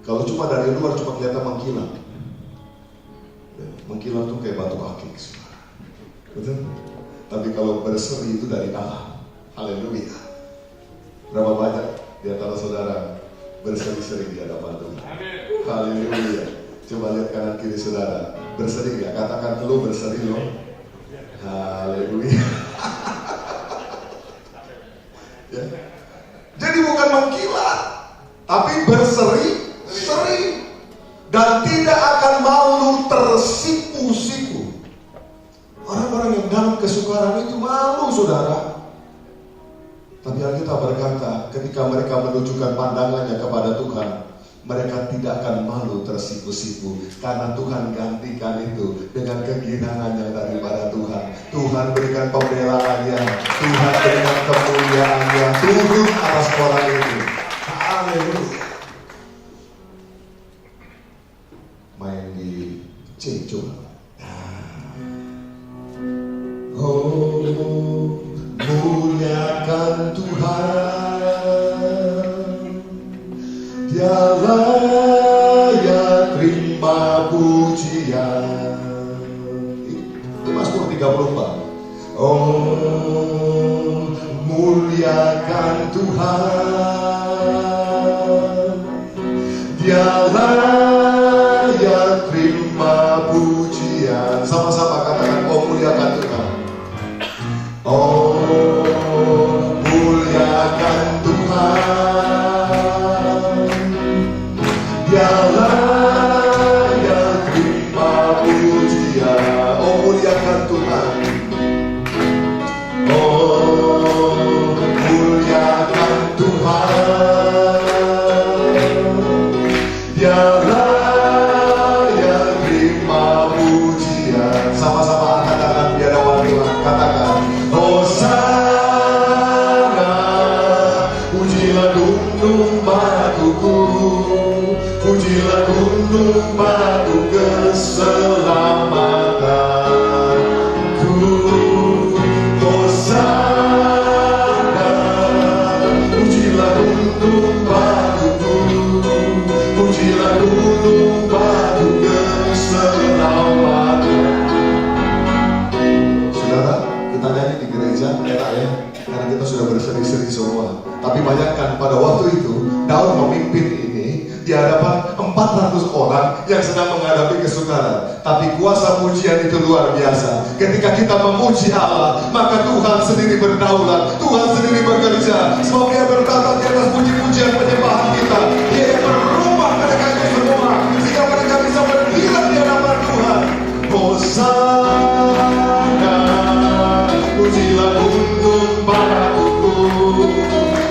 kalau cuma dari luar cuma kelihatan mengkilat, ya, mengkilat tuh kayak batu akik, betul? Tapi kalau berseri itu dari Allah. Haleluya. Berapa banyak di antara saudara berseri-seri di hadapan Tuhan? Haleluya. Coba lihat kanan kiri saudara, berseri ya, katakan lu berseri lo. Haleluya. Ya. Jadi bukan mengkilat, tapi berseri-seri, dan tidak akan malu tersipu-sipu. Orang-orang yang dalam kesukaran itu malu, saudara. Tapi Alkitab berkata, ketika mereka menunjukkan pandangannya kepada Tuhan, mereka tidak akan malu tersipu-sipu, karena Tuhan gantikan itu dengan kegirangan yang daripada Tuhan. Tuhan berikan pembelaannya, Tuhan berikan kemuliaannya turun atas orang itu. Haleluya. Main di C coba. Oh, muliakan Tuhan, Dia layak terima pujian. Itu Mazmur 34. Oh, muliakan Tuhan, Dia layak terima pujian. Sama-sama katakan, oh muliakan Tuhan. Oh, muliakan Tuhan, Dia layak terima pujian. Oh muliakan Tuhan. Oh muliakan Tuhan, Dia layak terima pujian. Sama-sama angkat tangan di hadapan Tuhan, katakan Hosana, pujilah gunung batuku, pujilah gunung batu keselamatanku. Hosana, pujilah gunung batuku, pujilah gunung batu keselamatanku. Saudara, kita nyanyi di gereja, enak ya, karena kita sudah berseri-seri semua. Tapi bayangkan pada waktu itu Daud memimpin ini di hadapan 400 orang yang sedang menghadapi kesukaran. Tapi kuasa pujian itu luar biasa. Ketika kita memuji Allah, maka Tuhan sendiri berdaulat, Tuhan sendiri bekerja. Sebab Dia berkata di atas puji-pujian penyembahan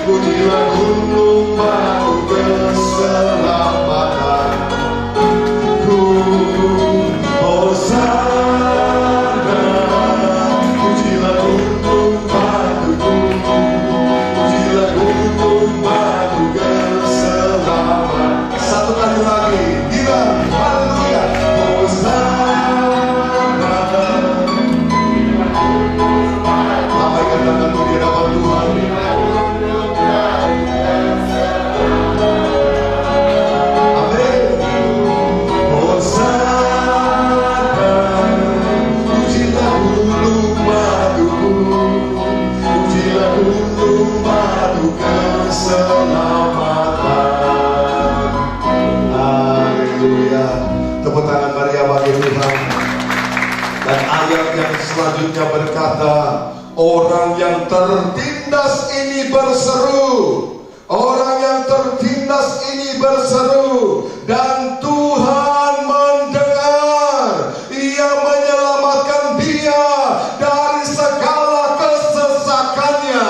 pujilah gunung batu keselamatan. Hosana, pujilah gunung batuku, pujilah gunung batu keselamatan. Satu kali lagi, bilang haleluya. Hosana, lambaikan tanganmu di hadapan Tuhan. Tepuk tangan Maria bagi Tuhan. Dan ayat yang selanjutnya berkata, orang yang tertindas ini berseru, orang yang tertindas ini berseru, dan Tuhan mendengar. Ia menyelamatkan dia dari segala kesesakannya.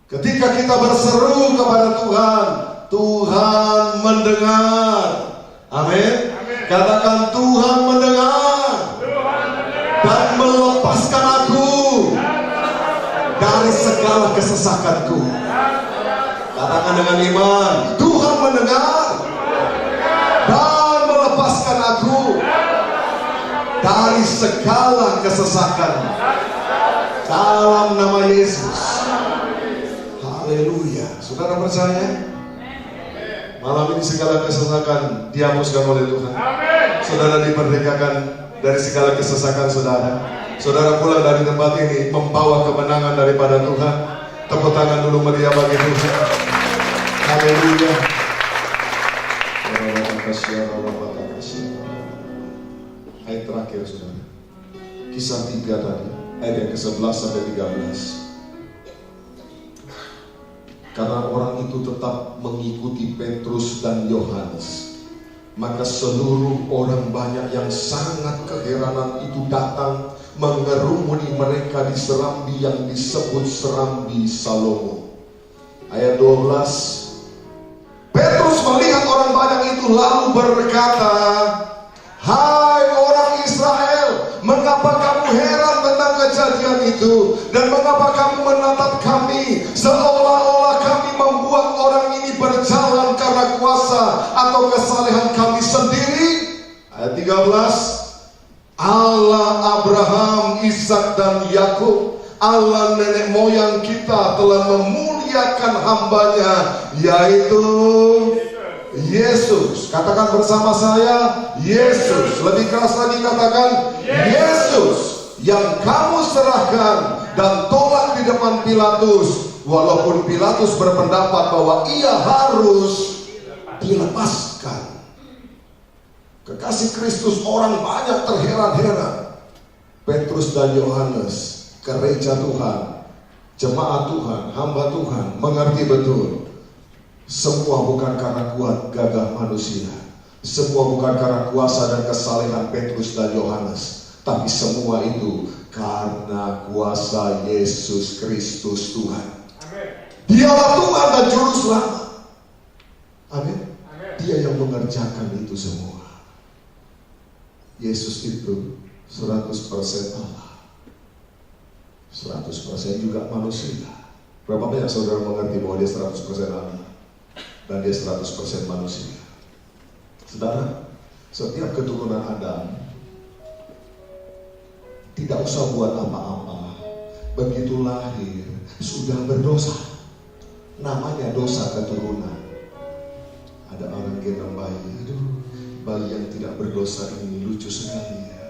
Ketika kita berseru kepada Tuhan, Tuhan mendengar. Amin. Katakan Tuhan mendengar dan melepaskan aku dari segala kesesakanku. Katakan dengan iman, Tuhan mendengar dan melepaskan aku dari segala kesesakan. Dalam nama Yesus. Haleluya. Saudara percaya? Malam ini segala kesesakan dihapuskan oleh Tuhan. Saudara dimerdekakan dari segala kesesakan saudara. Saudara pulang dari tempat ini membawa kemenangan daripada Tuhan. Tepuk tangan dulu meriah bagi Tuhan. Haleluya. Ayat terakhir saudara, Kisah 3 tadi, ayat yang ke-11 sampai 13. Karena orang itu tetap mengikuti Petrus dan Yohanes, maka seluruh orang banyak yang sangat keheranan itu datang mengerumuni mereka di serambi yang disebut serambi Salomo. Ayat 12. Petrus melihat orang banyak itu lalu berkata, hai orang Israel, mengapa kamu heran tentang kejadian itu? Dan mengapa kamu menatap kami seolah-olah kami membuat orang ini berjalan karena kuasa atau kesalehan kami sendiri? Ayat 13. Allah Abraham, Ishak dan Yakub, Allah nenek moyang kita telah memuliakan hambanya, yaitu Yesus. Katakan bersama saya, Yesus. Lebih keras lagi katakan, Yesus yang kamu serahkan dan tolak di depan Pilatus, walaupun Pilatus berpendapat bahwa ia harus dilepaskan. Kekasih Kristus, orang banyak terheran-heran. Petrus dan Yohanes, gereja Tuhan, jemaat Tuhan, hamba Tuhan, mengerti betul. Semua bukan karena kuat gagah manusia, semua bukan karena kuasa dan kesalehan Petrus dan Yohanes, tapi semua itu karena kuasa Yesus Kristus Tuhan. Amin. Dialah Tuhan dan Juru Selamat. Amin. Dia yang mengerjakan itu semua. Yesus itu 100% Allah, 100% juga manusia. Berapa banyak saudara mengerti bahwa dia 100% Allah dan dia 100% manusia? Saudara, setiap keturunan Adam tidak usah buat apa-apa, begitu lahir sudah berdosa. Namanya dosa keturunan. Ada orang gendong bayi, aduh, bayi yang tidak berdosa ini lucu sekali ya.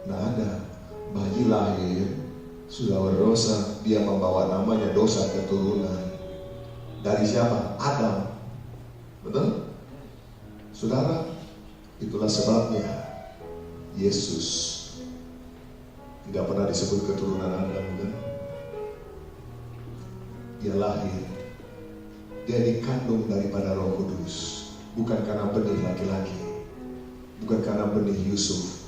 Nah, ada bayi lahir sudah berdosa, dia membawa namanya dosa keturunan. Dari siapa? Adam. Betul? Saudara, itulah sebabnya Yesus tidak pernah disebut keturunan Adam, kan? Dia lahir, dia dikandung daripada Roh Kudus, bukan karena benih laki-laki, bukan karena benih Yusuf,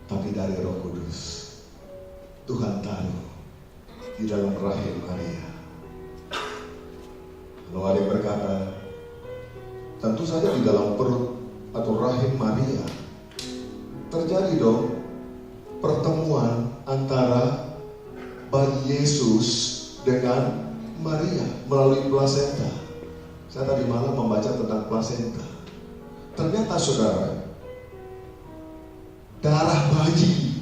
tapi dari Roh Kudus. Tuhan tahu di dalam rahim Maria. Kalau ada yang berkata, tentu saja di dalam perut atau rahim Maria terjadi dong pertemuan antara bayi Yesus dengan Maria melalui plasenta. Saya tadi malam membaca tentang plasenta. Ternyata saudara, darah bayi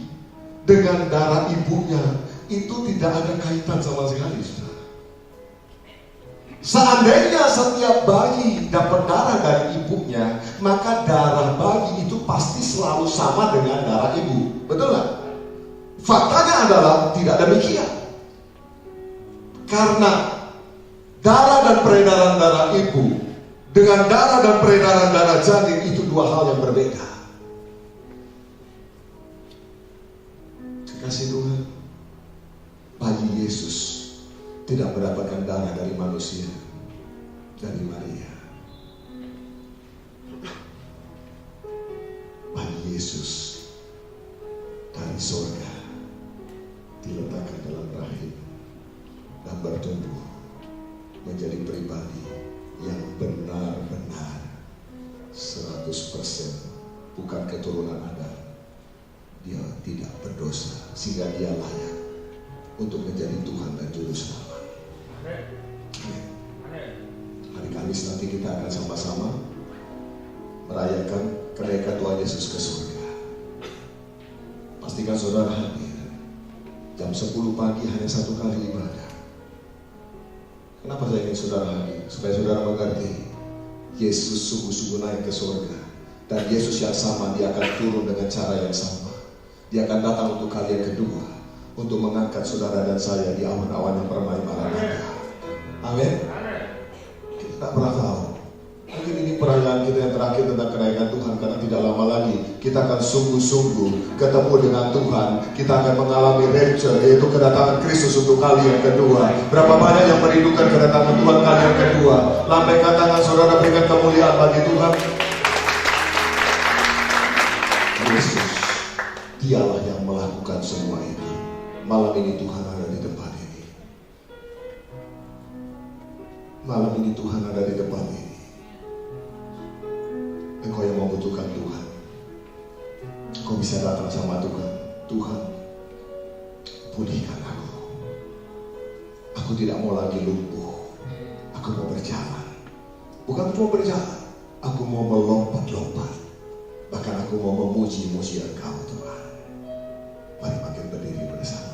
dengan darah ibunya itu tidak ada kaitan sama sekali, saudara. Seandainya setiap bayi dapat darah dari ibunya, maka darah bayi itu pasti selalu sama dengan darah ibu. Betul nggak? Faktanya adalah tidak demikian. Karena darah dan peredaran darah ibu dengan darah dan peredaran darah janin itu dua hal yang berbeda. Kasih Tuhan, bayi Yesus tidak mendapatkan darah dari manusia, dari Maria. Bayi Yesus dari surga diletakkan dalam rahim dan bertumbuh menjadi pribadi yang benar-benar 100% bukan keturunan Adam. Dia tidak berdosa sehingga dia layak untuk menjadi Tuhan dan Juru Selamat. Hari Kamis nanti kita akan sama-sama merayakan kenaikan Tuhan Yesus ke surga. Pastikan saudara hadir. Jam 10 pagi hanya satu kali ibadah. Kenapa saya ingin saudara hadir? Supaya saudara mengerti Yesus sungguh-sungguh naik ke surga. Dan Yesus yang sama, dia akan turun dengan cara yang sama. Dia akan datang untuk kali yang kedua, untuk mengangkat saudara dan saya di awan-awan yang permai Maranatha. Amin. Kita tak pernah tahu. Mungkin ini perayaan kita yang terakhir tentang kenaikan Tuhan, karena tidak lama lagi kita akan sungguh-sungguh ketemu dengan Tuhan. Kita akan mengalami rapture, yaitu kedatangan Kristus untuk kali yang kedua. Berapa banyak yang merindukan kedatangan Tuhan kali yang kedua? Lambaikan tangan saudara, berikan kemuliaan bagi Tuhan. Yesus, dialah yang melakukan semua itu. Malam ini Tuhan ada di tempat ini. Malam ini Tuhan ada di tempat ini. Engkau yang membutuhkan Tuhan, engkau bisa datang sama Tuhan. Tuhan, pulihkan aku. Aku tidak mau lagi lumpuh. Aku mau berjalan. Bukan cuma berjalan, aku mau melompat-lompat. Bahkan aku mau memuji-muji Engkau Tuhan. Mari makin berdiri bersama.